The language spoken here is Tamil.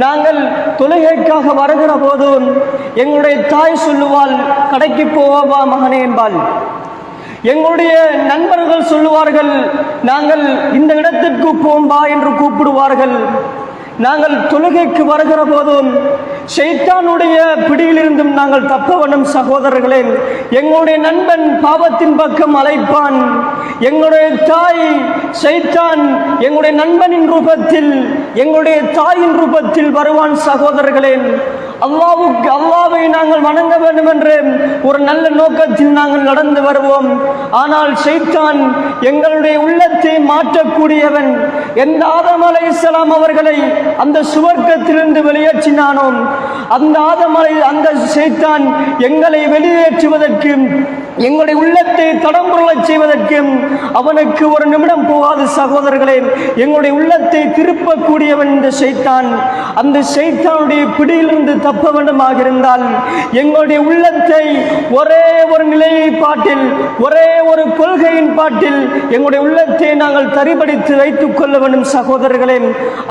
நாங்கள் தொழுகைக்காக வருகிற போதும் எங்களுடைய தாய் சொல்லுவாள், கடைக்கு போவா மகனே என்பாள். எங்களுடைய நண்பர்கள் சொல்லுவார்கள், நாங்கள் இந்த இடத்திற்கு போம்பா என்று கூப்பிடுவார்கள். நாங்கள் தொழுகைக்கு வருகிற போதும் ஷைத்தானுடைய பிடியிலிருந்தும் நாங்கள் தப்ப வேண்டும் சகோதரர்களே. எங்களுடைய நண்பன் பாவத்தின் பக்கம் அழைப்பான். எங்களுடைய தாய் ஷைத்தான் எங்களுடைய நண்பனின் ரூபத்தில், எங்களுடைய தாயின் ரூபத்தில் வருவான் சகோதரர்களே. அல்லாஹ்வை நாங்கள் வணங்க வேண்டும் என்று ஒரு நல்ல நோக்கத்தில் நாங்கள் நடந்து வருவோம். ஆனால் ஷைத்தான் எங்களுடைய உள்ளத்தை மாற்றக்கூடியவன். எந்த ஆதம் அலைஹிஸ்ஸலாம் அவர்களை அந்த சுவர்க்கத்திலிருந்து வெளியேற்றினானோ அந்த ஷைத்தான் எங்களை வெளியேற்றுவதற்கு, எங்களுடைய உள்ளத்தை தடம்புரளச் செய்வதற்கு அவனுக்கு ஒரு நிமிடம் போகாது சகோதரர்களே. எங்களுடைய உள்ளத்தை திருப்பக்கூடியவன் இந்த ஷைத்தான். அந்த ஷைத்தானுடைய பிடியிலிருந்து தப்ப வேண்டுமாக இருந்தால் எங்களுடைய உள்ளத்தை ஒரே ஒரு நிலையை பாட்டில், ஒரே ஒரு கொள்கையின் பாட்டில் எங்களுடைய உள்ளத்தை நாங்கள் தரிபடித்து வைத்துக் கொள்ள வேண்டும் சகோதரர்களே.